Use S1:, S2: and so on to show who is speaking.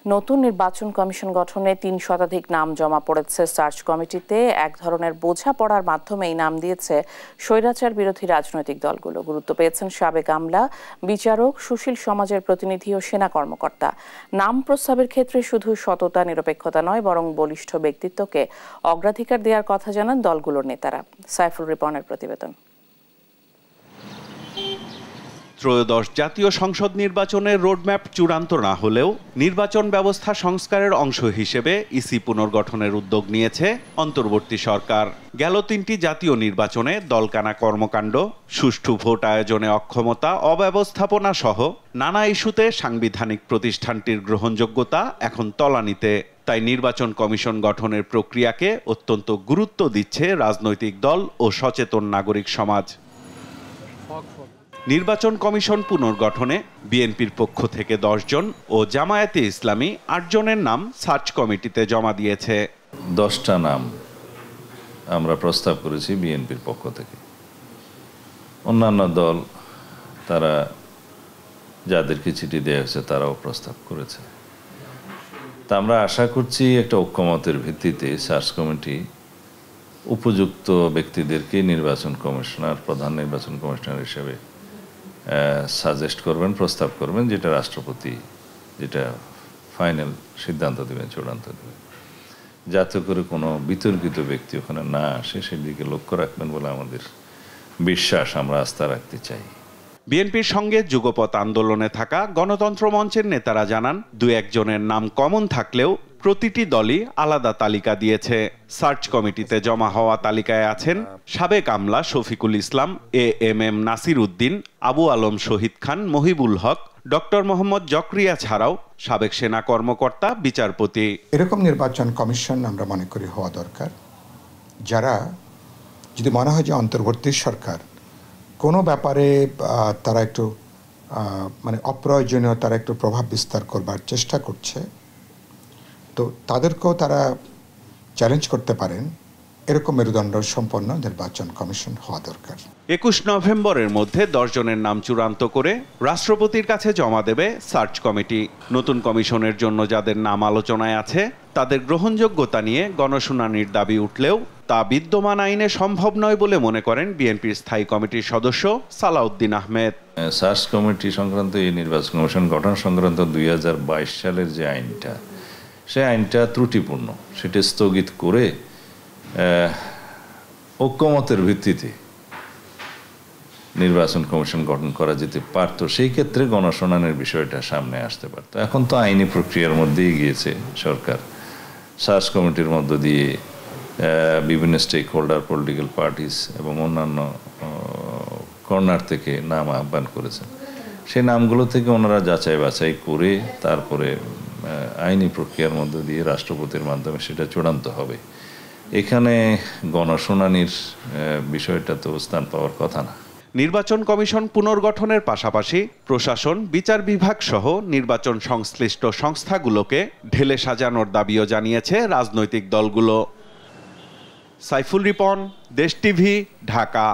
S1: নতুন নির্বাচন কমিশন গঠনে ৩ শতাধিক নাম জমা পড়েছে সার্চ কমিটিতে। এক ধরনের বোঝাপড়ার মাধ্যমেই নাম দিয়েছে স্বৈরাচার বিরোধী রাজনৈতিক দলগুলো। গুরুত্ব পেয়েছেন সাবেক আমলা, বিচারক, সুশীল সমাজের প্রতিনিধি ও সেনা কর্মকর্তা। নাম প্রস্তাবের ক্ষেত্রে শুধু সততা, নিরপেক্ষতা নয়, বরং বলিষ্ঠ ব্যক্তিত্বকে অগ্রাধিকার দেওয়ার কথা জানান দলগুলোর নেতারা। সাইফুল রিপনের প্রতিবেদন।
S2: ত্রয়োদশ জাতীয় সংসদ নির্বাচনের রোডম্যাপ চূড়ান্ত না হলেও নির্বাচন ব্যবস্থা সংস্কারের অংশ হিসেবে ইসি পুনর্গঠনের উদ্যোগ নিয়েছে অন্তর্বর্তী সরকার। গেল 3টি জাতীয় নির্বাচনে দলকানা কর্মকাণ্ড, সুষ্ঠু ভোট আয়োজনে অক্ষমতা, অব্যবস্থাপনা সহ নানা ইস্যুতে সাংবিধানিক প্রতিষ্ঠানটির গ্রহণযোগ্যতা এখন তলানিতে। তাই নির্বাচন কমিশন গঠনের প্রক্রিয়াকে অত্যন্ত গুরুত্ব দিচ্ছে রাজনৈতিক দল ও সচেতন নাগরিক সমাজ। নির্বাচন কমিশন পুনর্গঠনে বিএনপির পক্ষ থেকে 10 জন ও জামায়াতে ইসলামী 8 জনের নাম সার্চ কমিটিতে জমা দিয়েছে।
S3: 10টা নাম আমরা প্রস্তাব করেছি বিএনপির পক্ষ থেকে। অন্যান্য দল তারা যাদেরকে চিঠি দেওয়া হয়েছে তারাও প্রস্তাব করেছে। তা আমরা আশা করছি একটা ঐক্যমতের ভিত্তিতে সার্চ কমিটি উপযুক্ত ব্যক্তিদেরকে নির্বাচন কমিশনার, প্রধান নির্বাচন কমিশনার হিসেবে সাজেস্ট করবেন, প্রস্তাব করবেন, যেটা রাষ্ট্রপতি যেটা ফাইনাল সিদ্ধান্ত দেবেন, চূড়ান্ত দেবেন, যাতে করে কোনো বিতর্কিত ব্যক্তি ওখানে না আসে সেদিকে লক্ষ্য রাখবেন বলে আমাদের বিশ্বাস, আমরা আস্থা রাখতে চাই।
S2: বিএনপির সঙ্গে যুগপৎ আন্দোলনে থাকা গণতন্ত্র মঞ্চের নেতারা জানান, 2-1 জনের নাম কমন থাকলেও প্রতিটি দলই আলাদা তালিকা দিয়েছে। সার্চ কমিটিতে জমা হওয়া তালিকায় আছেন সাবেক আমলা শফিকুল ইসলাম, এএমএম নাসির উদ্দিন, আবু আলম শহীদ খান, মহিবুল হক, ডক্টর মোহাম্মদ জকরিয়া ছাড়াও সাবেক সেনা কর্মকর্তা, বিচারপতি।
S4: এরকম নির্বাচন কমিশন আমরা মনে করি হওয়া দরকার, যারা যদি মনে হয় যে অন্তর্বর্তী সরকার কোনো ব্যাপারে তারা একটু অপ্রয়োজনীয় তারা একটু প্রভাব বিস্তার করবার চেষ্টা করছে, তো তাদেরকেও তারা চ্যালেঞ্জ করতে পারেন। এরকম মেরুদণ্ড সম্পন্ন নির্বাচন কমিশন হওয়া দরকার।
S2: 21 নভেম্বরের মধ্যে 10 জনের নাম চূড়ান্ত করে রাষ্ট্রপতির কাছে জমা দেবে সার্চ কমিটি। নতুন কমিশনের জন্য যাদের নাম আলোচনায় আছে তাদের গ্রহণযোগ্যতা নিয়ে গণশুনানির দাবি উঠলেও তা বিদ্যমান আইনে সম্ভব নয় বলে মনে করেন বিএনপির স্থায়ী কমিটির সদস্য সালাউদ্দিন আহমেদ।
S3: সার্চ কমিটি সংক্রান্ত এই নির্বাচন কমিশন গঠন সংক্রান্ত 2022 সালের যে আইনটা, সেই আইনটা ত্রুটিপূর্ণ। সেটা স্থগিত করে ঐক্যমতের ভিত্তিতে নির্বাচন কমিশন গঠন করা যেতে পারত। সেই ক্ষেত্রে গণশুনানির বিষয়টা সামনে আসতে পারত। এখন তো আইনি প্রক্রিয়ার মধ্যেই গিয়েছে সরকার। সার্চ কমিটির মধ্য দিয়ে বিভিন্ন স্টেক হোল্ডার, পলিটিক্যাল পার্টিস এবং অন্যান্য কর্নার থেকে নাম আহ্বান করেছেন। সেই নামগুলো থেকে ওনারা যাচাই বাছাই করে তারপরে আইনি প্রক্রিয়ার মধ্য দিয়ে রাষ্ট্রপতির মাধ্যমে সেটা চূড়ান্ত হবে। এখানে গণশুনানির বিষয়টা তো স্থান পাওয়ার কথা না।
S2: নির্বাচন কমিশন পুনর্গঠনের পাশাপাশি প্রশাসন, বিচার বিভাগ সহ নির্বাচন সংশ্লিষ্ট সংস্থাগুলোকে ঢেলে সাজানোর দাবিও জানিয়েছে রাজনৈতিক দলগুলো। সাইফুল রিপন, দেশ টিভি, ঢাকা।